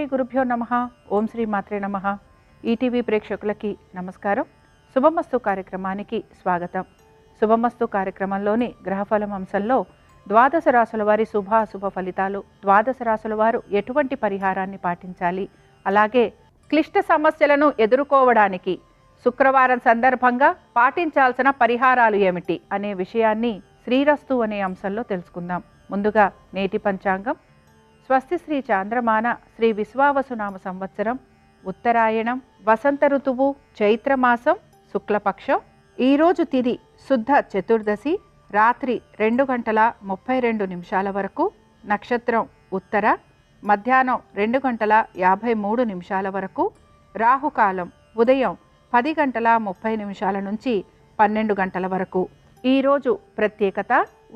శ్రీ గురుభ్యో నమః. ఓం శ్రీ మాత్రే నమః. ఈటీవీ ప్రేక్షకులకి నమస్కారం. శుభమస్తు కార్యక్రమానికి స్వాగతం. శుభమస్తు కార్యక్రమంలోని గ్రహఫలం అంశంలో ద్వాదశ రాశుల వారి శుభాశుభ ఫలితాలు, ద్వాదశ రాశుల వారు ఎటువంటి పరిహారాన్ని పాటించాలి, అలాగే క్లిష్ట సమస్యలను ఎదుర్కోవడానికి శుక్రవారం సందర్భంగా పాటించాల్సిన పరిహారాలు ఏమిటి అనే విషయాన్ని శ్రీరస్తు అనే అంశంలో తెలుసుకుందాం. ముందుగా నేటి పంచాంగం. స్వస్తి శ్రీ చాంద్రమాన శ్రీ విశ్వావసునామ సంవత్సరం, ఉత్తరాయణం, వసంత ఋతువు, చైత్రమాసం, శుక్లపక్షం. ఈరోజు తిథి శుద్ధ చతుర్దశి, రాత్రి 2:32 వరకు. నక్షత్రం ఉత్తర, మధ్యాహ్నం 2:53 వరకు. రాహుకాలం ఉదయం 10:30 నుంచి 12 వరకు. ఈరోజు ప్రత్యేకత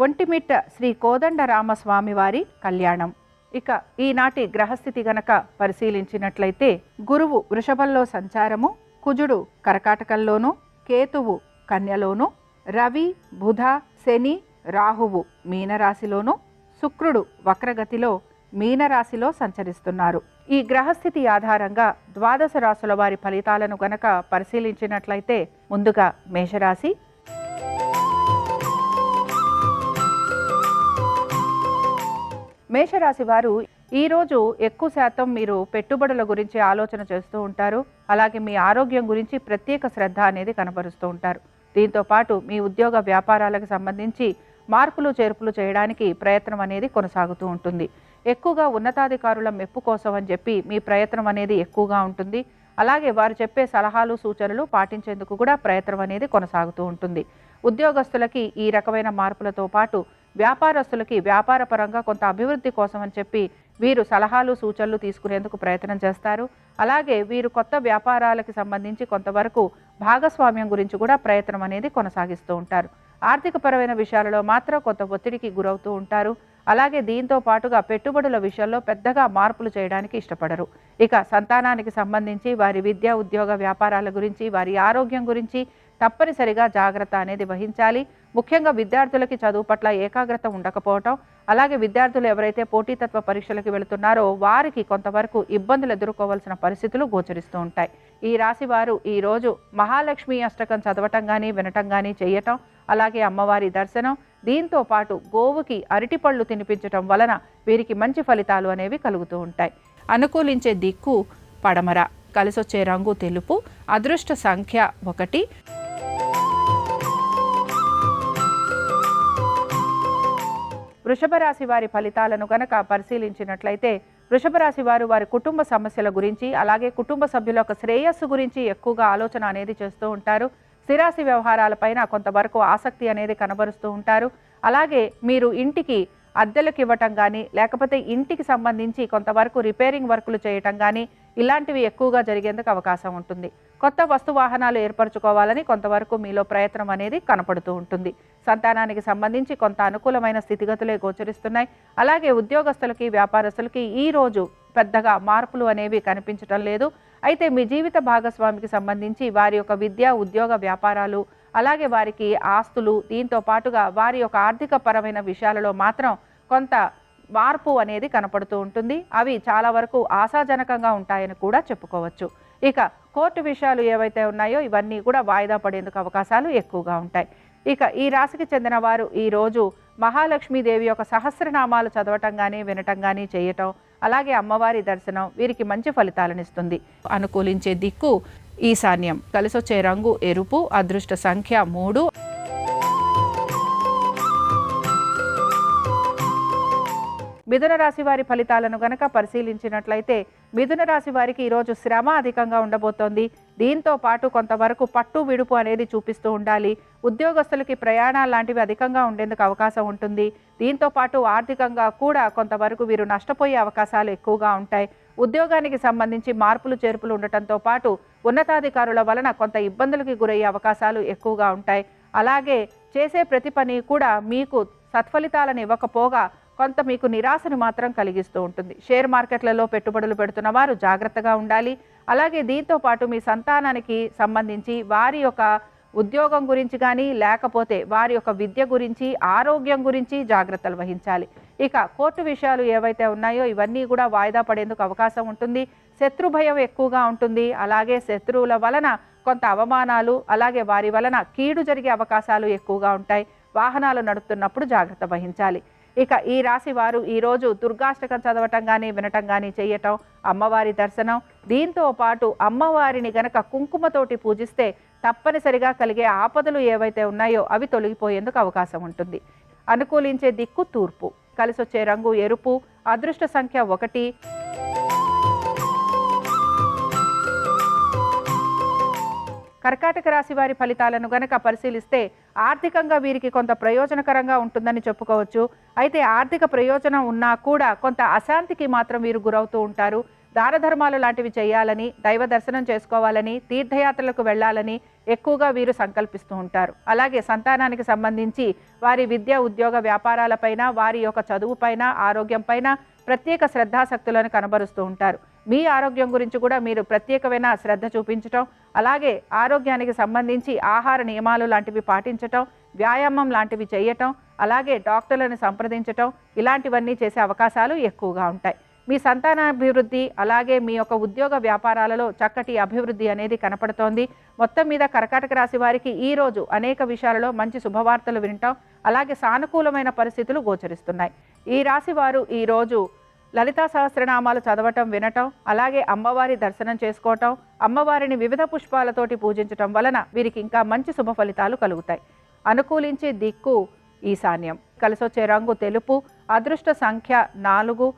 ఒంటిమిట్ట శ్రీ కోదండరామస్వామి వారి కళ్యాణం. ఇక ఈనాటి గ్రహస్థితి గనక పరిశీలించినట్లయితే గురువు వృషభంలో సంచారము, కుజుడు కర్కాటకంలోను, కేతువు కన్యలోను, రవి, బుధ, శని, రాహువు మీనరాశిలోను, శుక్రుడు వక్రగతిలో మీనరాశిలో సంచరిస్తున్నారు. ఈ గ్రహస్థితి ఆధారంగా ద్వాదశ రాశుల వారి ఫలితాలను గనక పరిశీలించినట్లయితే ముందుగా మేషరాశి. మేషరాశి వారు ఈరోజు ఎక్కువ శాతం మీరు పెట్టుబడుల గురించి ఆలోచన చేస్తూ ఉంటారు. అలాగే మీ ఆరోగ్యం గురించి ప్రత్యేక శ్రద్ధ అనేది కనబరుస్తూ ఉంటారు. దీంతో పాటు మీ ఉద్యోగ వ్యాపారాలకు సంబంధించి మార్పులు చేర్పులు చేయడానికి ప్రయత్నం అనేది కొనసాగుతూ ఉంటుంది. ఎక్కువగా ఉన్నతాధికారుల మెప్పు కోసం అని చెప్పి మీ ప్రయత్నం అనేది ఎక్కువగా ఉంటుంది. అలాగే వారు చెప్పే సలహాలు సూచనలు పాటించేందుకు కూడా ప్రయత్నం అనేది కొనసాగుతూ ఉంటుంది. ఉద్యోగస్తులకి ఈ రకమైన మార్పులతో పాటు వ్యాపారస్తులకి వ్యాపార పరంగా కొంత అభివృద్ధి కోసం అని చెప్పి వీరు సలహాలు సూచనలు తీసుకునేందుకు ప్రయత్నం చేస్తారు. అలాగే వీరు కొత్త వ్యాపారాలకు సంబంధించి కొంతవరకు భాగస్వామ్యం గురించి కూడా ప్రయత్నం అనేది కొనసాగిస్తూ ఉంటారు. ఆర్థికపరమైన విషయాలలో మాత్రం కొంత ఒత్తిడికి గురవుతూ ఉంటారు. అలాగే దీంతో పాటుగా పెట్టుబడుల విషయంలో పెద్దగా మార్పులు చేయడానికి ఇష్టపడరు. ఇక సంతానానికి సంబంధించి వారి విద్య, ఉద్యోగ, వ్యాపారాల గురించి, వారి ఆరోగ్యం గురించి తప్పనిసరిగా జాగ్రత్త అనేది వహించాలి. ముఖ్యంగా విద్యార్థులకి చదువు పట్ల ఏకాగ్రత ఉండకపోవటం, అలాగే విద్యార్థులు ఎవరైతే పోటీతత్వ పరీక్షలకు వెళుతున్నారో వారికి కొంతవరకు ఇబ్బందులు ఎదుర్కోవాల్సిన పరిస్థితులు గోచరిస్తూ ఉంటాయి. ఈ రాశి వారు ఈరోజు మహాలక్ష్మి అష్టకం చదవటం కానీ వినటం కానీ చేయటం, అలాగే అమ్మవారి దర్శనం, దీంతో పాటు గోవుకి అరటిపళ్ళు తినిపించటం వలన వీరికి మంచి ఫలితాలు అనేవి కలుగుతూ ఉంటాయి. అనుకూలించే దిక్కు పడమర, కలిసొచ్చే రంగు తెలుపు, అదృష్ట సంఖ్య 1. వృషభ రాశి వారి ఫలితాలను గనక పరిశీలించినట్లయితే వృషభ రాశి వారు వారి కుటుంబ సమస్యల గురించి, అలాగే కుటుంబ సభ్యుల యొక్క శ్రేయస్సు గురించి ఎక్కువగా ఆలోచన అనేది చేస్తూ ఉంటారు. స్థిరాస్తి వ్యవహారాలపైన కొంతవరకు ఆసక్తి అనేది కనబరుస్తూ ఉంటారు. అలాగే మీరు ఇంటికి అద్దెలకు ఇవ్వటం కానీ, లేకపోతే ఇంటికి సంబంధించి కొంతవరకు రిపేరింగ్ వర్కులు చేయటం కానీ ఇలాంటివి ఎక్కువగా జరిగేందుకు అవకాశం ఉంటుంది. కొత్త వస్తు వాహనాలు ఏర్పరచుకోవాలని కొంతవరకు మీలో ప్రయత్నం అనేది కనపడుతూ ఉంటుంది. సంతానానికి సంబంధించి కొంత అనుకూలమైన స్థితిగతులే గోచరిస్తున్నాయి. అలాగే ఉద్యోగస్తులకి, వ్యాపారస్తులకి ఈరోజు పెద్దగా మార్పులు అనేవి కనిపించటం లేదు. అయితే మీ జీవిత భాగస్వామికి సంబంధించి వారి యొక్క విద్య, ఉద్యోగ, వ్యాపారాలు, అలాగే వారికి ఆస్తులు, దీంతో పాటుగా వారి యొక్క ఆర్థిక పరమైన విషయాలలో మాత్రం కొంత మార్పు అనేది కనపడుతూ ఉంటుంది. అవి చాలా వరకు ఆశాజనకంగా ఉంటాయని కూడా చెప్పుకోవచ్చు. ఇక కోర్టు విషయాలు ఏవైతే ఉన్నాయో ఇవన్నీ కూడా వాయిదా పడేందుకు అవకాశాలు ఎక్కువగా ఉంటాయి. ఇక ఈ రాశికి చెందిన వారు ఈరోజు మహాలక్ష్మీదేవి యొక్క సహస్రనామాలు చదవటం కానీ వినటం కానీ చేయటం, అలాగే అమ్మవారి దర్శనం వీరికి మంచి ఫలితాలను ఇస్తుంది. అనుకూలించే దిక్కు ఈశాన్యం, కలిసొచ్చే రంగు ఎరుపు, అదృష్ట సంఖ్య 3. మిథున రాశి వారి ఫలితాలను గనక పరిశీలించినట్లయితే మిథున రాశి వారికి ఈరోజు శ్రమ అధికంగా ఉండబోతోంది. దీంతో పాటు కొంతవరకు పట్టు విడుపు అనేది చూపిస్తూ ఉండాలి. ఉద్యోగస్తులకి ప్రయాణాలు లాంటివి అధికంగా ఉండేందుకు అవకాశం ఉంటుంది. దీంతో పాటు ఆర్థికంగా కూడా కొంతవరకు వీరు నష్టపోయే అవకాశాలు ఎక్కువగా ఉంటాయి. ఉద్యోగానికి సంబంధించి మార్పులు చేర్పులు ఉండటంతో పాటు ఉన్నతాధికారుల వలన కొంత ఇబ్బందులకి గురయ్యే అవకాశాలు ఎక్కువగా ఉంటాయి. అలాగే చేసే ప్రతి పని కూడా మీకు సత్ఫలితాలను ఇవ్వకపోగా కొంత మీకు నిరాశను మాత్రం కలిగిస్తూ ఉంటుంది. షేర్ మార్కెట్లలో పెట్టుబడులు పెడుతున్న వారు జాగ్రత్తగా ఉండాలి. అలాగే దీంతో పాటు మీ సంతానానికి సంబంధించి వారి యొక్క ఉద్యోగం గురించి కానీ లేకపోతే వారి యొక్క విద్య గురించి, ఆరోగ్యం గురించి జాగ్రత్తలు వహించాలి. ఇక కోర్టు విషయాలు ఏవైతే ఉన్నాయో ఇవన్నీ కూడా వాయిదా పడేందుకు అవకాశం ఉంటుంది. శత్రు భయం ఎక్కువగా ఉంటుంది. అలాగే శత్రువుల వలన కొంత అవమానాలు, అలాగే వారి వలన కీడు జరిగే అవకాశాలు ఎక్కువగా ఉంటాయి. వాహనాలు నడుపుతున్నప్పుడు జాగ్రత్త వహించాలి. ఇక ఈ రాశి వారు ఈరోజు దుర్గాష్టకం చదవటం కానీ వినటం కానీ చేయటం, అమ్మవారి దర్శనం, దీంతో పాటు అమ్మవారిని గనక కుంకుమతోటి పూజిస్తే తప్పనిసరిగా కలిగే ఆపదలు ఏవైతే ఉన్నాయో అవి తొలగిపోయేందుకు అవకాశం ఉంటుంది. అనుకూలించే దిక్కు తూర్పు, కలిసొచ్చే రంగు ఎరుపు, అదృష్ట సంఖ్య 1. కర్కాటక రాశి వారి ఫలితాలను గనక పరిశీలిస్తే ఆర్థికంగా వీరికి కొంత ప్రయోజనకరంగా ఉంటుందని చెప్పుకోవచ్చు. అయితే ఆర్థిక ప్రయోజనం ఉన్నా కూడా కొంత అశాంతికి మాత్రం వీరు గురవుతూ ఉంటారు. దాన ధర్మాలు లాంటివి చేయాలని, దైవ దర్శనం చేసుకోవాలని, తీర్థయాత్రలకు వెళ్ళాలని ఎక్కువగా వీరు సంకల్పిస్తూ ఉంటారు. అలాగే సంతానానికి సంబంధించి వారి విద్య, ఉద్యోగ, వ్యాపారాలపైన, వారి యొక్క చదువుపైన, ఆరోగ్యంపైన ప్రత్యేక శ్రద్ధాశక్తులను కనబరుస్తూ ఉంటారు. మీ ఆరోగ్యం గురించి కూడా మీరు ప్రత్యేకమైన శ్రద్ధ చూపించటం, అలాగే ఆరోగ్యానికి సంబంధించి ఆహార నియమాలు లాంటివి పాటించటం, వ్యాయామం లాంటివి చేయటం, అలాగే డాక్టర్లను సంప్రదించటం, ఇలాంటివన్నీ చేసే అవకాశాలు ఎక్కువగా ఉంటాయి. మీ సంతానాభివృద్ధి, అలాగే మీ యొక్క ఉద్యోగ వ్యాపారాలలో చక్కటి అభివృద్ధి అనేది కనపడుతోంది. మొత్తం మీద కర్కాటక రాశి వారికి ఈరోజు అనేక విషయాలలో మంచి శుభవార్తలు వినటం, అలాగే సానుకూలమైన పరిస్థితులు గోచరిస్తున్నాయి. ఈ రాశి వారు ఈరోజు లలితా సహస్రనామాలు చదవటం, వినటం, అలాగే అమ్మవారి దర్శనం చేసుకోవటం, అమ్మవారిని వివిధ పుష్పాలతోటి పూజించటం వలన వీరికి ఇంకా మంచి శుభ ఫలితాలు కలుగుతాయి. అనుకూలించే దిక్కు ఈశాన్యం, కలిసొచ్చే రంగు తెలుపు, అదృష్ట సంఖ్య 4.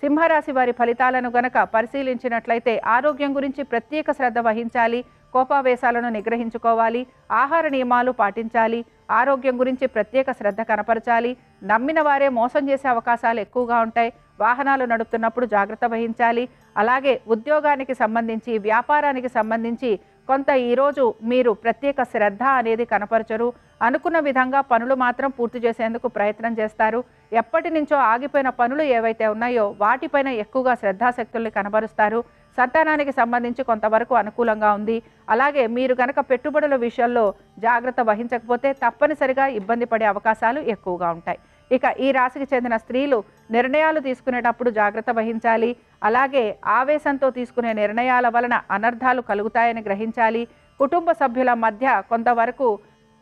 సింహరాశి వారి ఫలితాలను గనక పరిశీలించినట్లయితే ఆరోగ్యం గురించి ప్రత్యేక శ్రద్ధ వహించాలి, కోపావేశాలను నిగ్రహించుకోవాలి, ఆహార నియమాలు పాటించాలి, ఆరోగ్యం గురించి ప్రత్యేక శ్రద్ధ కనపరచాలి. నమ్మిన వారే మోసం చేసే అవకాశాలు ఎక్కువగా ఉంటాయి. వాహనాలు నడుపుతున్నప్పుడు జాగ్రత్త వహించాలి. అలాగే ఉద్యోగానికి సంబంధించి, వ్యాపారానికి సంబంధించి కొంత ఈరోజు మీరు ప్రత్యేక శ్రద్ధ అనేది కనపరచరు. అనుకున్న విధంగా పనులు మాత్రం పూర్తి చేసేందుకు ప్రయత్నం చేస్తారు. ఎప్పటి నుంచో ఆగిపోయిన పనులు ఏవైతే ఉన్నాయో వాటిపైన ఎక్కువగా శ్రద్ధాశక్తుల్ని కనబరుస్తారు. సంతానానికి సంబంధించి కొంతవరకు అనుకూలంగా ఉంది. అలాగే మీరు కనుక పెట్టుబడుల విషయంలో జాగ్రత్త వహించకపోతే తప్పనిసరిగా ఇబ్బంది పడే అవకాశాలు ఎక్కువగా ఉంటాయి. ఇక ఈ రాశికి చెందిన స్త్రీలు నిర్ణయాలు తీసుకునేటప్పుడు జాగ్రత్త వహించాలి. అలాగే ఆవేశంతో తీసుకునే నిర్ణయాల వలన అనర్థాలు కలుగుతాయని గ్రహించాలి. కుటుంబ సభ్యుల మధ్య కొంతవరకు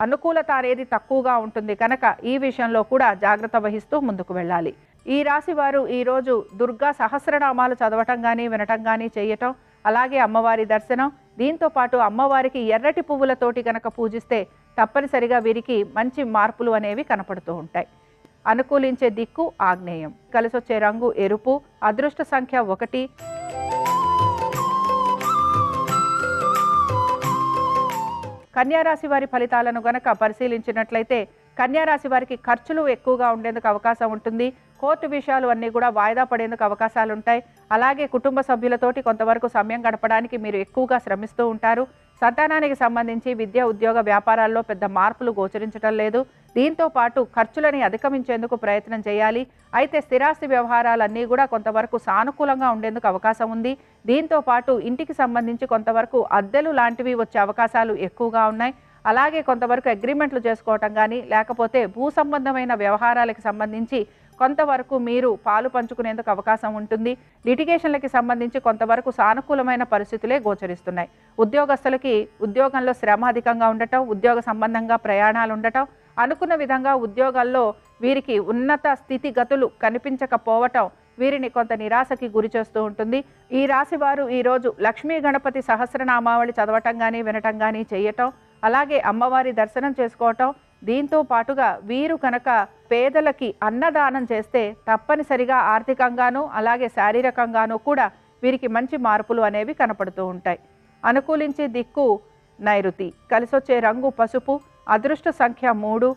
అనుకూలత అనేది తక్కువగా ఉంటుంది కనుక ఈ విషయంలో కూడా జాగ్రత్త వహిస్తూ ముందుకు వెళ్ళాలి. ఈ రాశి వారు ఈరోజు దుర్గా సహస్రనామాలు చదవటం కానీ వినటం కానీ చేయటం, అలాగే అమ్మవారి దర్శనం, దీంతో పాటు అమ్మవారికి ఎర్రటి పువ్వులతోటి గనక పూజిస్తే తప్పనిసరిగా వీరికి మంచి మార్పులు అనేవి కనపడుతూ ఉంటాయి. అనుకూలించే దిక్కు ఆగ్నేయం, కలిసొచ్చే రంగు ఎరుపు, అదృష్ట సంఖ్య 1. కన్యారాశి వారి ఫలితాలను గనక పరిశీలించినట్లయితే కన్యారాశి వారికి ఖర్చులు ఎక్కువగా ఉండేందుకు అవకాశం ఉంటుంది. కోర్టు విషయాలు అన్నీ కూడా వాయిదా పడేందుకు అవకాశాలు ఉంటాయి. అలాగే కుటుంబ సభ్యులతోటి కొంతవరకు సమయం గడపడానికి మీరు ఎక్కువగా శ్రమిస్తూ ఉంటారు. సంతానానికి సంబంధించి విద్య, ఉద్యోగ, వ్యాపారాల్లో పెద్ద మార్పులు గోచరించడం లేదు. దీంతో పాటు ఖర్చులని అధిగమించేందుకు ప్రయత్నం చేయాలి. అయితే స్థిరాస్తి వ్యవహారాలన్నీ కూడా కొంతవరకు సానుకూలంగా ఉండేందుకు అవకాశం ఉంది. దీంతో పాటు ఇంటికి సంబంధించి కొంతవరకు అద్దెలు లాంటివి వచ్చే అవకాశాలు ఎక్కువగా ఉన్నాయి. అలాగే కొంతవరకు అగ్రిమెంట్లు చేసుకోవటం కానీ, లేకపోతే భూ సంబంధమైన వ్యవహారాలకు సంబంధించి కొంతవరకు మీరు పాలు పంచుకునేందుకు అవకాశం ఉంటుంది. లిటిగేషన్లకి సంబంధించి కొంతవరకు సానుకూలమైన పరిస్థితులే గోచరిస్తున్నాయి. ఉద్యోగస్తులకి ఉద్యోగంలో శ్రమ అధికంగా ఉండటం, ఉద్యోగ సంబంధంగా ప్రయాణాలు ఉండటం, అనుకున్న విధంగా ఉద్యోగాల్లో వీరికి ఉన్నత స్థితిగతులు కనిపించకపోవటం వీరిని కొంత నిరాశకి గురి చేస్తూ ఉంటుంది. ఈ రాశి వారు ఈరోజు లక్ష్మీ గణపతి సహస్రనామావళి చదవటం కానీ వినటం కానీ చేయటం, అలాగే అమ్మవారి దర్శనం చేసుకోవటం, దీంతో పాటుగా వీరు కనుక పేదలకి అన్నదానం చేస్తే తప్పనిసరిగా ఆర్థికంగానూ అలాగే శారీరకంగానూ కూడా వీరికి మంచి మార్పులు అనేవి కనపడుతూ ఉంటాయి. అనుకూలించే దిక్కు నైరుతి, కలిసొచ్చే రంగు పసుపు, అదృష్ట సంఖ్య 3.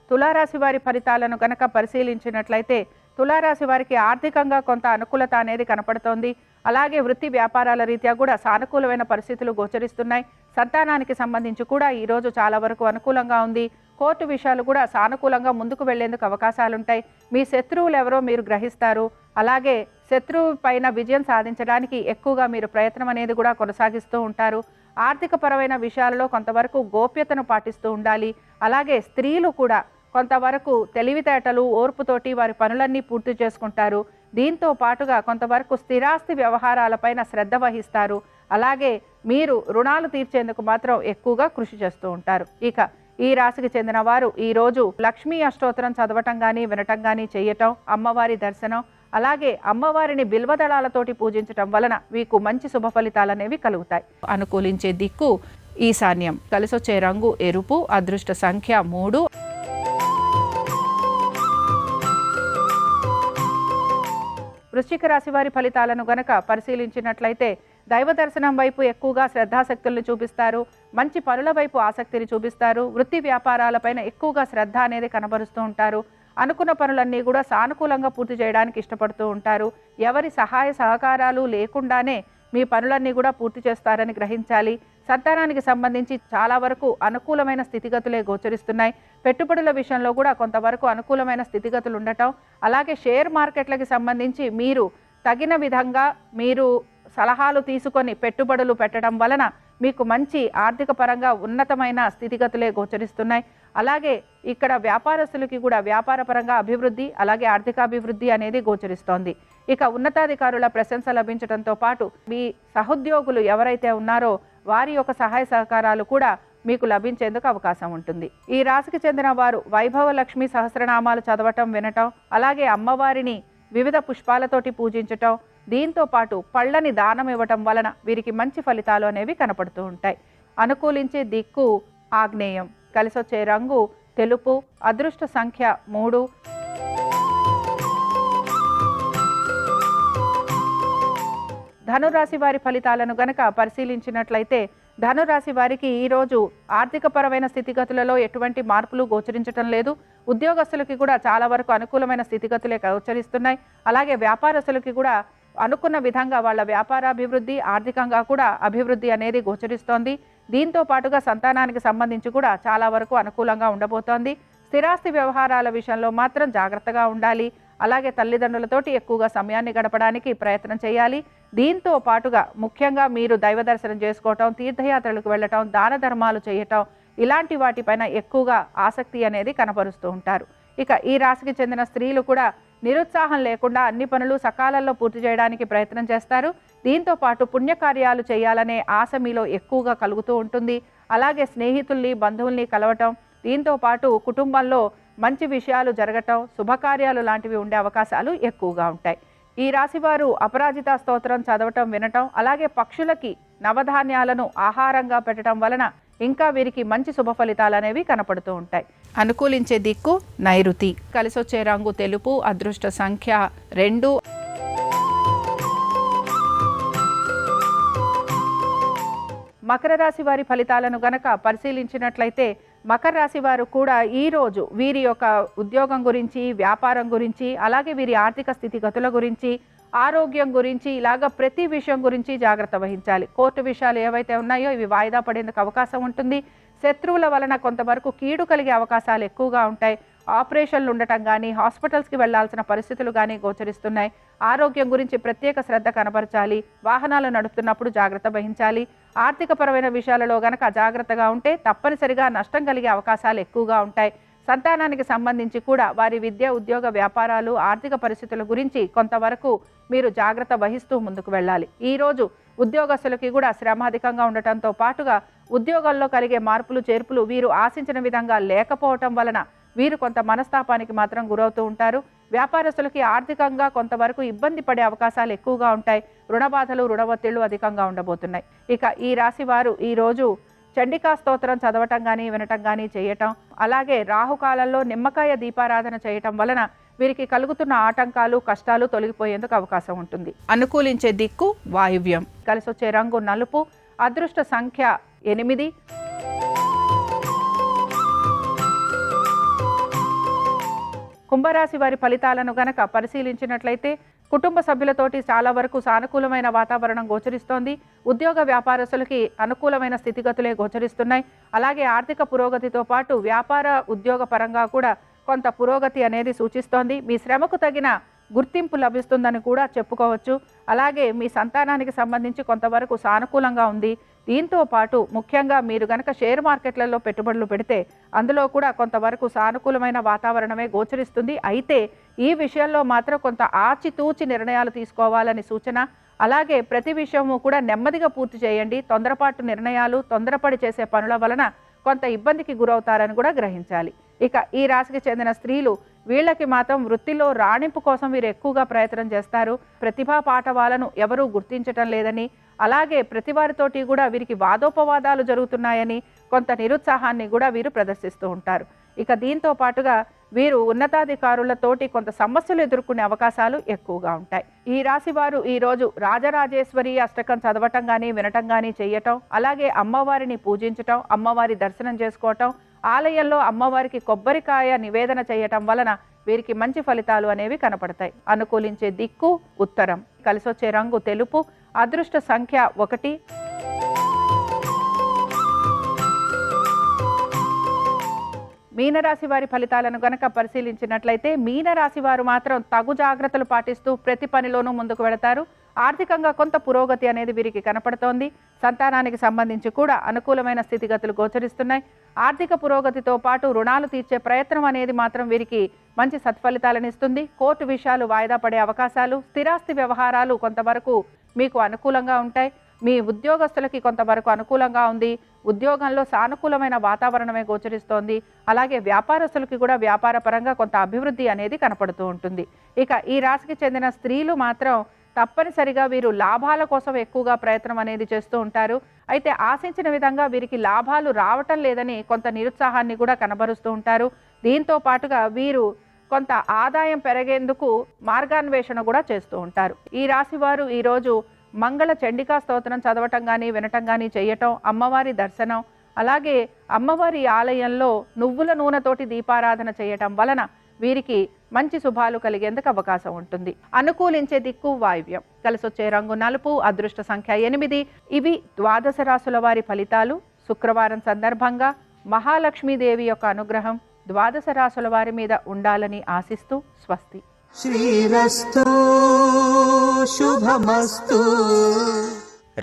తులారాశి వారి ఫలితాలను కనుక పరిశీలించినట్లయితే తులారాశి వారికి ఆర్థికంగా కొంత అనుకూలత అనేది కనపడుతోంది. అలాగే వృత్తి వ్యాపారాల రీత్యా కూడా సానుకూలమైన పరిస్థితులు గోచరిస్తున్నాయి. సంతానానికి సంబంధించి కూడా ఈరోజు చాలా వరకు అనుకూలంగా ఉంది. కోర్టు విషయాలు కూడా సానుకూలంగా ముందుకు వెళ్లేందుకు అవకాశాలుంటాయి. మీ శత్రువులు ఎవరో మీరు గ్రహిస్తారు. అలాగే శత్రువు పైన విజయం సాధించడానికి ఎక్కువగా మీరు ప్రయత్నం అనేది కూడా కొనసాగిస్తూ ఉంటారు. ఆర్థిక పరమైన విషయాలలో కొంతవరకు గోప్యతను పాటిస్తూ ఉండాలి. అలాగే స్త్రీలు కూడా కొంతవరకు తెలివితేటలు ఓర్పుతోటి వారి పనులన్నీ పూర్తి చేసుకుంటారు. దీంతో పాటుగా కొంతవరకు స్థిరాస్తి వ్యవహారాలపైన శ్రద్ధ వహిస్తారు. అలాగే మీరు రుణాలు తీర్చేందుకు మాత్రం ఎక్కువగా కృషి చేస్తూ ఉంటారు. ఇక ఈ రాశికి చెందిన వారు ఈరోజు లక్ష్మీ అష్టోత్తరం చదవటం కానీ వినటం కానీ చేయటం, అమ్మవారి దర్శనం, అలాగే అమ్మవారిని బిల్వదళాలతోటి పూజించటం వలన మీకు మంచి శుభ ఫలితాలు అనేవి కలుగుతాయి. అనుకూలించే దిక్కు ఈశాన్యం. కలిసొచ్చే రంగు ఎరుపు. అదృష్ట సంఖ్య 3. వృశ్చిక రాశి వారి ఫలితాలను గనక పరిశీలించినట్లయితే దైవ దర్శనం వైపు ఎక్కువగా శ్రద్ధాశక్తులను చూపిస్తారు. మంచి పనుల వైపు ఆసక్తిని చూపిస్తారు. వృత్తి వ్యాపారాలపైన ఎక్కువగా శ్రద్ధ అనేది కనబరుస్తూ ఉంటారు. అనుకున్న పనులన్నీ కూడా సానుకూలంగా పూర్తి చేయడానికి ఇష్టపడుతూ ఉంటారు. ఎవరి సహాయ సహకారాలు లేకుండానే మీ పనులన్నీ కూడా పూర్తి చేస్తారని గ్రహించాలి. సంతానానికి సంబంధించి చాలా వరకు అనుకూలమైన స్థితిగతులే గోచరిస్తున్నాయి. పెట్టుబడుల విషయంలో కూడా కొంతవరకు అనుకూలమైన స్థితిగతులు ఉండటం, అలాగే షేర్ మార్కెట్లకి సంబంధించి మీరు తగిన విధంగా మీరు సలహాలు తీసుకొని పెట్టుబడులు పెట్టడం వలన మీకు మంచి ఆర్థిక పరంగా ఉన్నతమైన స్థితిగతులే గోచరిస్తున్నాయి. అలాగే ఇక్కడ వ్యాపారస్తులకి కూడా వ్యాపార పరంగా అభివృద్ధి, అలాగే ఆర్థికాభివృద్ధి అనేది గోచరిస్తోంది. ఇక ఉన్నతాధికారుల ప్రశంస లభించడంతో పాటు మీ సహోద్యోగులు ఎవరైతే ఉన్నారో వారి యొక్క సహాయ సహకారాలు కూడా మీకు లభించేందుకు అవకాశం ఉంటుంది. ఈ రాశికి చెందిన వారు వైభవ లక్ష్మి సహస్రనామాలు చదవటం, వినటం, అలాగే అమ్మవారిని వివిధ పుష్పాలతోటి పూజించటం, దీంతో పాటు పళ్ళని దానం ఇవ్వటం వలన వీరికి మంచి ఫలితాలు అనేవి కనపడుతూ ఉంటాయి. అనుకూలించే దిక్కు ఆగ్నేయం. కలిసొచ్చే రంగు తెలుపు. అదృష్ట సంఖ్య 3. ధనురాశి వారి ఫలితాలను గనక పరిశీలించినట్లయితే ధనురాశి వారికి ఈరోజు ఆర్థిక పరమైన స్థితిగతులలో ఎటువంటి మార్పులు గోచరించటం లేదు. ఉద్యోగస్తులకి కూడా చాలా వరకు అనుకూలమైన స్థితిగతులే గోచరిస్తున్నాయి. అలాగే వ్యాపారస్తులకి కూడా అనుకున్న విధంగా వాళ్ళ వ్యాపారాభివృద్ధి, ఆర్థికంగా కూడా అభివృద్ధి అనేది గోచరిస్తోంది. దీంతో పాటుగా సంతానానికి సంబంధించి కూడా చాలా వరకు అనుకూలంగా ఉండబోతోంది. స్థిరాస్తి వ్యవహారాల విషయంలో మాత్రం జాగ్రత్తగా ఉండాలి. అలాగే తల్లిదండ్రులతోటి ఎక్కువగా సమయాన్ని గడపడానికి ప్రయత్నం చేయాలి. దీంతో పాటుగా ముఖ్యంగా మీరు దైవ దర్శనం చేసుకోవటం, తీర్థయాత్రలకు వెళ్ళటం, దాన ధర్మాలు చేయటం, ఇలాంటి వాటిపైన ఎక్కువగా ఆసక్తి అనేది కనపరుస్తూ ఉంటారు. ఇక ఈ రాశికి చెందిన స్త్రీలు కూడా నిరుత్సాహం లేకుండా అన్ని పనులు సకాలంలో పూర్తి చేయడానికి ప్రయత్నం చేస్తారు. దీంతో పాటు పుణ్యకార్యాలు చేయాలనే ఆశ మీలో ఎక్కువగా కలుగుతూ ఉంటుంది. అలాగే స్నేహితుల్ని, బంధువుల్ని కలవటం, దీంతో పాటు కుటుంబంలో మంచి విషయాలు జరగటం, శుభకార్యాలు లాంటివి ఉండే అవకాశాలు ఎక్కువగా ఉంటాయి. ఈ రాశివారు అపరాజిత స్తోత్రం చదవటం, వినటం, అలాగే పక్షులకి నవధాన్యాలను ఆహారంగా పెట్టడం వలన ఇంకా వీరికి మంచి శుభ ఫలితాలు అనేవి కనపడుతూ ఉంటాయి. అనుకూలించే దిక్కు నైరుతి. కలిసొచ్చే రంగు తెలుపు. అదృష్ట సంఖ్య 2. మకర రాశి వారి ఫలితాలను గనక పరిశీలించినట్లయితే మకర రాశి వారు కూడా ఈరోజు వీరి యొక్క ఉద్యోగం గురించి, వ్యాపారం గురించి, అలాగే వీరి ఆర్థిక స్థితిగతుల గురించి, ఆరోగ్యం గురించి, ఇలాగ ప్రతి విషయం గురించి జాగ్రత్త వహించాలి. కోర్టు విషయాలు ఏవైతే ఉన్నాయో ఇవి వాయిదా పడేందుకు అవకాశం ఉంటుంది. శత్రువుల వలన కొంతవరకు కీడు కలిగే అవకాశాలు ఎక్కువగా ఉంటాయి. ఆపరేషన్లు ఉండటం కానీ, హాస్పిటల్స్కి వెళ్లాల్సిన పరిస్థితులు కానీ గోచరిస్తున్నాయి. ఆరోగ్యం గురించి ప్రత్యేక శ్రద్ధ కనబరచాలి. వాహనాలు నడుపుతున్నప్పుడు జాగ్రత్త వహించాలి. ఆర్థిక పరమైన విషయాలలో గనక అజాగ్రత్తగా ఉంటే తప్పనిసరిగా నష్టం కలిగే అవకాశాలు ఎక్కువగా ఉంటాయి. సంతానానికి సంబంధించి కూడా వారి విద్య, ఉద్యోగ, వ్యాపారాలు, ఆర్థిక పరిస్థితుల గురించి కొంతవరకు మీరు జాగ్రత్త వహిస్తూ ముందుకు వెళ్ళాలి. ఈరోజు ఉద్యోగస్తులకి కూడా శ్రమ అధికంగా ఉండటంతో పాటుగా ఉద్యోగాల్లో కలిగే మార్పులు, చేర్పులు వీరు ఆశించిన విధంగా లేకపోవటం వలన వీరు కొంత మనస్తాపానికి మాత్రం గురవుతూ ఉంటారు. వ్యాపారస్తులకి ఆర్థికంగా కొంతవరకు ఇబ్బంది పడే అవకాశాలు ఎక్కువగా ఉంటాయి. రుణ బాధలు, రుణ ఒత్తిళ్లు అధికంగా ఉండబోతున్నాయి. ఇక ఈ రాశి వారు ఈరోజు చండికా స్తోత్రం చదవటం కానీ, వినటం కానీ చేయటం, అలాగే రాహుకాలంలో నిమ్మకాయ దీపారాధన చేయటం వలన వీరికి కలుగుతున్న ఆటంకాలు, కష్టాలు తొలగిపోయేందుకు అవకాశం ఉంటుంది. అనుకూలించే దిక్కు వాయువ్యం. కలిసొచ్చే రంగు నలుపు. అదృష్ట సంఖ్య 8. కుంభరాశి వారి ఫలితాలను గనక పరిశీలించినట్లయితే కుటుంబ సభ్యులతోటి చాలా వరకు సానుకూలమైన వాతావరణం గోచరిస్తోంది. ఉద్యోగ వ్యాపారస్తులకి అనుకూలమైన స్థితిగతులే గోచరిస్తున్నాయి. అలాగే ఆర్థిక పురోగతితో పాటు వ్యాపార, ఉద్యోగ పరంగా కూడా కొంత పురోగతి అనేది సూచిస్తోంది. మీ శ్రమకు తగిన గుర్తింపు లభిస్తుందని కూడా చెప్పుకోవచ్చు. అలాగే మీ సంతానానికి సంబంధించి కొంతవరకు సానుకూలంగా ఉంది. దీంతో పాటు ముఖ్యంగా మీరు గనక షేర్ మార్కెట్లలో పెట్టుబడులు పెడితే అందులో కూడా కొంతవరకు సానుకూలమైన వాతావరణమే గోచరిస్తుంది. అయితే ఈ విషయంలో మాత్రం కొంత ఆచితూచి నిర్ణయాలు తీసుకోవాలని సూచన. అలాగే ప్రతి విషయము కూడా నెమ్మదిగా పూర్తి చేయండి. తొందరపాటు నిర్ణయాలు, తొందరపడి చేసే పనుల వలన కొంత ఇబ్బందికి గురవుతారని కూడా గ్రహించాలి. ఇక ఈ రాశికి చెందిన స్త్రీలు, వీళ్ళకి మాత్రం వృత్తిలో రాణింపు కోసం వీరు ఎక్కువగా ప్రయత్నం చేస్తారు. ప్రతిభా పాఠవాలను ఎవరూ గుర్తించటం లేదని, అలాగే ప్రతి వారితోటి కూడా వీరికి వాదోపవాదాలు జరుగుతున్నాయని కొంత నిరుత్సాహాన్ని కూడా వీరు ప్రదర్శిస్తూ ఉంటారు. ఇక దీంతో పాటుగా వీరు ఉన్నతాధికారులతోటి కొంత సమస్యలు ఎదుర్కొనే అవకాశాలు ఎక్కువగా ఉంటాయి. ఈ రాశి వారు ఈరోజు రాజరాజేశ్వరి అష్టకం చదవటం కానీ వినటం కానీ చేయటం, అలాగే అమ్మవారిని పూజించటం, అమ్మవారి దర్శనం చేసుకోవటం, ఆలయంలో అమ్మవారికి కొబ్బరికాయ నివేదన చేయటం వలన వీరికి మంచి ఫలితాలు అనేవి కనపడతాయి. అనుకూలించే దిక్కు ఉత్తరం, కలిసొచ్చే రంగు తెలుపు, అదృష్ట సంఖ్య 1. మీనరాశి వారి ఫలితాలను గనక పరిశీలించినట్లయితే మీనరాశి వారు మాత్రం తగు జాగ్రత్తలు పాటిస్తూ ప్రతి పనిలోనూ ముందుకు వెళతారు. ఆర్థికంగా కొంత పురోగతి అనేది వీరికి కనపడుతోంది. సంతానానికి సంబంధించి కూడా అనుకూలమైన స్థితిగతులు గోచరిస్తున్నాయి. ఆర్థిక పురోగతితో పాటు రుణాలు తీర్చే ప్రయత్నం అనేది మాత్రం వీరికి మంచి సత్ఫలితాలను ఇస్తుంది. కోర్టు విషయాలు వాయిదా పడే అవకాశాలు, స్థిరాస్తి వ్యవహారాలు కొంతవరకు మీకు అనుకూలంగా ఉంటాయి. మీ ఉద్యోగస్తులకి కొంతవరకు అనుకూలంగా ఉంది. ఉద్యోగంలో సానుకూలమైన వాతావరణమే గోచరిస్తోంది. అలాగే వ్యాపారస్తులకి కూడా వ్యాపార పరంగా కొంత అభివృద్ధి అనేది కనపడుతూ ఉంటుంది. ఇక ఈ రాశికి చెందిన స్త్రీలు మాత్రం తప్పనిసరిగా వీరు లాభాల కోసం ఎక్కువగా ప్రయత్నం అనేది చేస్తూ ఉంటారు. అయితే ఆశించిన విధంగా వీరికి లాభాలు రావటం లేదని కొంత నిరుత్సాహాన్ని కూడా కనబరుస్తూ ఉంటారు. దీంతో పాటుగా వీరు కొంత ఆదాయం పెరిగేందుకు మార్గాన్వేషణ కూడా చేస్తూ ఉంటారు. ఈ రాశి వారు ఈరోజు మంగళ చండికా స్తోత్రం చదవటం కానీ వినటం కానీ చేయటం, అమ్మవారి దర్శనం, అలాగే అమ్మవారి ఆలయంలో నువ్వుల నూనెతోటి దీపారాధన చేయటం వలన వీరికి మంచి శుభాలు కలిగేందుకు అవకాశం ఉంటుంది. అనుకూలించే దిక్కు వాయువ్యం, కలిసొచ్చే రంగు నలుపు, అదృష్ట సంఖ్య 8. ఇవి ద్వాదశ రాశుల వారి ఫలితాలు. శుక్రవారం సందర్భంగా మహాలక్ష్మీదేవి యొక్క అనుగ్రహం ద్వాదశ రాశుల వారి మీద ఉండాలని ఆశిస్తూ స్వస్తి. శ్రీరస్తు శుభమస్తు.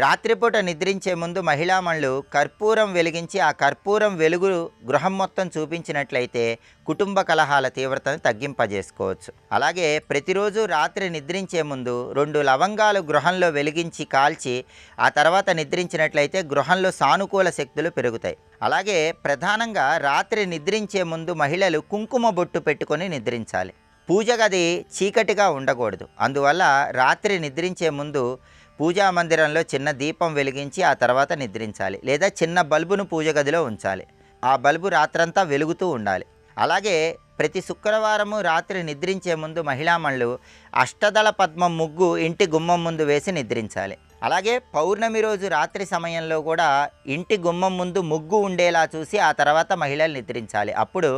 రాత్రిపూట నిద్రించే ముందు మహిళామణులు కర్పూరం వెలిగించి ఆ కర్పూరం వెలుగు గృహం మొత్తం చూపించినట్లయితే కుటుంబ కలహాల తీవ్రతను తగ్గింపజేసుకోవచ్చు. అలాగే ప్రతిరోజు రాత్రి నిద్రించే ముందు 2 లవంగాలు గృహంలో వెలిగించి కాల్చి ఆ తర్వాత నిద్రించినట్లయితే గృహంలో సానుకూల శక్తులు పెరుగుతాయి. అలాగే ప్రధానంగా రాత్రి నిద్రించే ముందు మహిళలు కుంకుమ బొట్టు పెట్టుకొని నిద్రించాలి. పూజ గది చీకటిగా ఉండకూడదు. అందువల్ల రాత్రి నిద్రించే ముందు పూజా మందిరంలో చిన్న దీపం వెలిగించి ఆ తర్వాత నిద్రించాలి. లేదా చిన్న బల్బును పూజ గదిలో ఉంచాలి. ఆ బల్బు రాత్రంతా వెలుగుతూ ఉండాలి. అలాగే ప్రతి శుక్రవారము రాత్రి నిద్రించే ముందు మహిళామణులు అష్టదళ పద్మం ముగ్గు ఇంటి గుమ్మం ముందు వేసి నిద్రించాలి. అలాగే పౌర్ణమి రోజు రాత్రి సమయంలో కూడా ఇంటి గుమ్మం ముందు ముగ్గు ఉండేలా చూసి ఆ తర్వాత మహిళలు నిద్రించాలి. అప్పుడు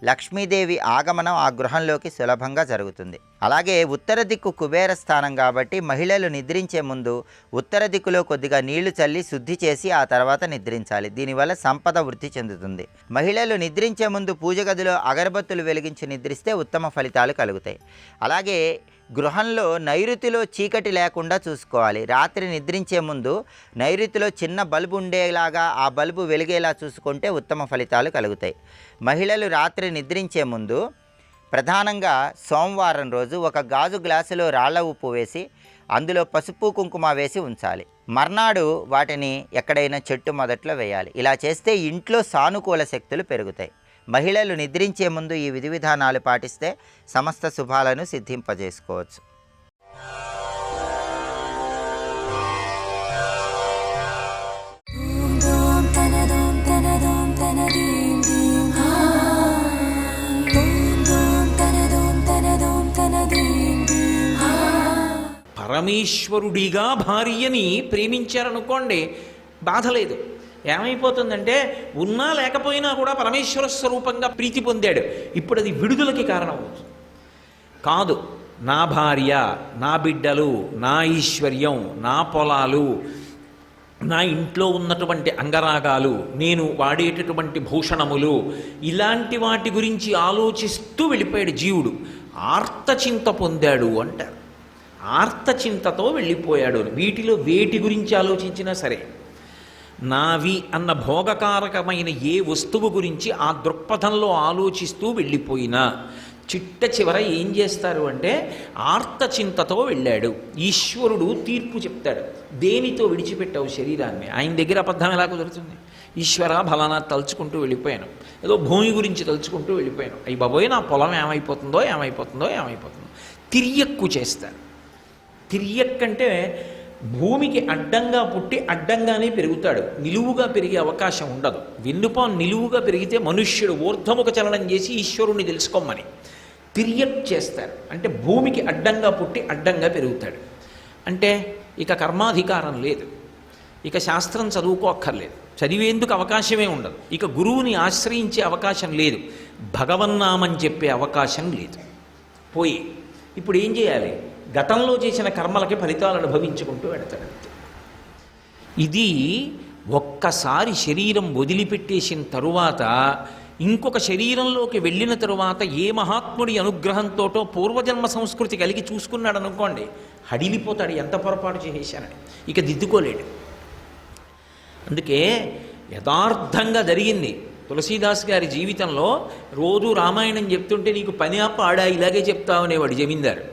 లక్ష్మీదేవి ఆగమనం ఆ గృహంలోకి సులభంగా జరుగుతుంది. అలాగే ఉత్తర దిక్కు కుబేర స్థానం కాబట్టి మహిళలు నిద్రించే ముందు ఉత్తర దిక్కులో కొద్దిగా నీళ్లు చల్లి శుద్ధి చేసి ఆ తర్వాత నిద్రించాలి. దీనివల్ల సంపద వృద్ధి చెందుతుంది. మహిళలు నిద్రించే ముందు పూజ గదిలో అగరబత్తులు వెలిగించి నిద్రిస్తే ఉత్తమ ఫలితాలు కలుగుతాయి. అలాగే గృహంలో నైరుతిలో చీకటి లేకుండా చూసుకోవాలి. రాత్రి నిద్రించే ముందు నైరుతిలో చిన్న బల్బు ఉండేలాగా ఆ బల్బు వెలిగేలా చూసుకుంటే ఉత్తమ ఫలితాలు కలుగుతాయి. మహిళలు రాత్రి నిద్రించే ముందు ప్రధానంగా సోమవారం రోజు ఒక గాజు గ్లాసులో రాళ్ల ఉప్పు వేసి అందులో పసుపు కుంకుమ వేసి ఉంచాలి. మర్నాడు వాటిని ఎక్కడైనా చెట్టు మొదట్లో వేయాలి. ఇలా చేస్తే ఇంట్లో సానుకూల శక్తులు పెరుగుతాయి. మహిళలు నిద్రించే ముందు ఈ విధి విధానాలు పాటిస్తే సమస్త శుభాలను సిద్ధింపజేసుకోవచ్చు. పరమేశ్వరుడిగా భార్యని ప్రేమించారనుకోండి, బాధ లేదు. ఏమైపోతుందంటే ఉన్నా లేకపోయినా కూడా పరమేశ్వర స్వరూపంగా ప్రీతి పొందాడు. ఇప్పుడు అది విడుదలకి కారణం అవుతుంది. కాదు, నా భార్య, నా బిడ్డలు, నా ఐశ్వర్యం, నా పొలాలు, నా ఇంట్లో ఉన్నటువంటి అంగరాగాలు, నేను వాడేటటువంటి భూషణములు, ఇలాంటి వాటి గురించి ఆలోచిస్తూ వెళ్ళిపోయాడు జీవుడు. ఆర్తచింత పొందాడు అంటారు. ఆర్తచింతతో వెళ్ళిపోయాడు. వీటిలో వేటి గురించి ఆలోచించినా సరే, నావి అన్న భోగకారకమైన ఏ వస్తువు గురించి ఆ దృక్పథంలో ఆలోచిస్తూ వెళ్ళిపోయినా చిట్ట చివర ఏం చేస్తారు అంటే ఆర్తచింతతో వెళ్ళాడు. ఈశ్వరుడు తీర్పు చెప్తాడు. దేనితో విడిచిపెట్టావు శరీరాన్ని? ఆయన దగ్గర అబద్ధం ఎలా కుదురుతుంది? ఈశ్వర ఫలానా తలుచుకుంటూ వెళ్ళిపోయాను, ఏదో భూమి గురించి తలుచుకుంటూ వెళ్ళిపోయాను, అయ్యి బాబోయ్ నా పొలం ఏమైపోతుందో ఏమైపోతుందో ఏమైపోతుందో. తిరియక్కు చేస్తారు. తిరియక్కంటే భూమికి అడ్డంగా పుట్టి అడ్డంగానే పెరుగుతాడు, నిలువుగా పెరిగే అవకాశం ఉండదు. వెన్నుపాం నిలువుగా పెరిగితే మనుష్యుడు ఊర్ధముఖ చలనం చేసి ఈశ్వరుణ్ణి తెలుసుకోమని తిరియక్ చేస్తారు. అంటే భూమికి అడ్డంగా పుట్టి అడ్డంగా పెరుగుతాడు. అంటే ఇక కర్మాధికారం లేదు, ఇక శాస్త్రం చదువుకోక్కర్లేదు, చదివేందుకు అవకాశమే ఉండదు, ఇక గురువుని ఆశ్రయించే అవకాశం లేదు, భగవన్నామని చెప్పే అవకాశం లేదు, పోయి ఇప్పుడు ఏం చేయాలి? గతంలో చేసిన కర్మలకి ఫలితాలు అనుభవించుకుంటూ వెడతాడు. ఇది ఒక్కసారి శరీరం వదిలిపెట్టేసిన తరువాత ఇంకొక శరీరంలోకి వెళ్ళిన తరువాత ఏ మహాత్ముడి అనుగ్రహంతోటో పూర్వజన్మ సంస్కృతి కలిగి చూసుకున్నాడు అనుకోండి, హడిలిపోతాడు, ఎంత పొరపాటు చేసేశానని, ఇక దిద్దుకోలేడు. అందుకే యథార్థంగా జరిగింది. తులసీదాస్ గారి జీవితంలో రోజు రామాయణం చెప్తుంటే నీకు పని పాడా ఇలాగే చెప్తావు అనేవాడు జమీందారు.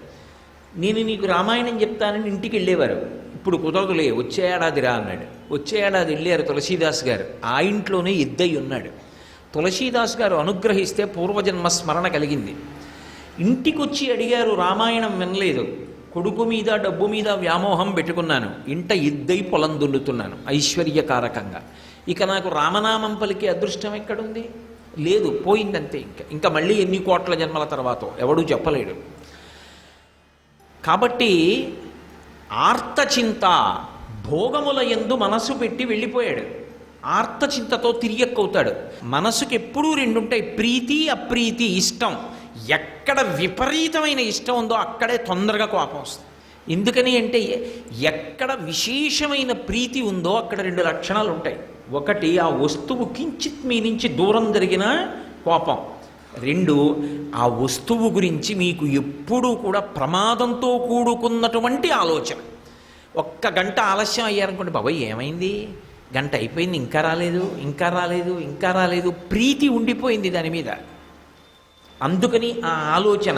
నేను నీకు రామాయణం చెప్తానని ఇంటికి వెళ్ళేవారు. ఇప్పుడు కుదరదులే, వచ్చే ఏడాది రా అన్నాడు. వచ్చే ఏడాది వెళ్ళారు తులసీదాస్ గారు. ఆ ఇంట్లోనే ఇద్దయి ఉన్నాడు. తులసీదాస్ గారు అనుగ్రహిస్తే పూర్వజన్మ స్మరణ కలిగింది. ఇంటికి వచ్చి అడిగారు, రామాయణం వినలేదు, కొడుకు మీద డబ్బు మీద వ్యామోహం పెట్టుకున్నాను, ఇంట ఇద్దై పొలం దున్నుతున్నాను ఐశ్వర్యకారకంగా, ఇక నాకు రామనామం పలికే అదృష్టం ఎక్కడుంది? లేదు, పోయిందంతే. ఇంకా మళ్ళీ ఎన్ని కోట్ల జన్మల తర్వాతో ఎవడూ చెప్పలేడు. కాబట్టి ఆర్తచింత, భోగముల యందు మనసు పెట్టి వెళ్ళిపోయాడు. ఆర్తచింతతో తిరియక్కవుతాడు. మనసుకి ఎప్పుడూ రెండుంటాయి, ప్రీతి అప్రీతి, ఇష్టం. ఎక్కడ విపరీతమైన ఇష్టం ఉందో అక్కడే తొందరగా కోపం వస్తుంది. ఎందుకని అంటే ఎక్కడ విశేషమైన ప్రీతి ఉందో అక్కడ రెండు లక్షణాలు ఉంటాయి. ఒకటి, ఆ వస్తువు కించిత్ మీ నుంచి దూరం జరిగిన కోపం. రెండు, ఆ వస్తువు గురించి మీకు ఎప్పుడూ కూడా ప్రమాదంతో కూడుకున్నటువంటి ఆలోచన. ఒక్క గంట ఆలస్యం అయ్యారనుకోండి, బాబాయ్ ఏమైంది, గంట అయిపోయింది, ఇంకా రాలేదు, ఇంకా రాలేదు, ఇంకా రాలేదు, ప్రీతి ఉండిపోయింది దాని మీద. అందుకని ఆ ఆలోచన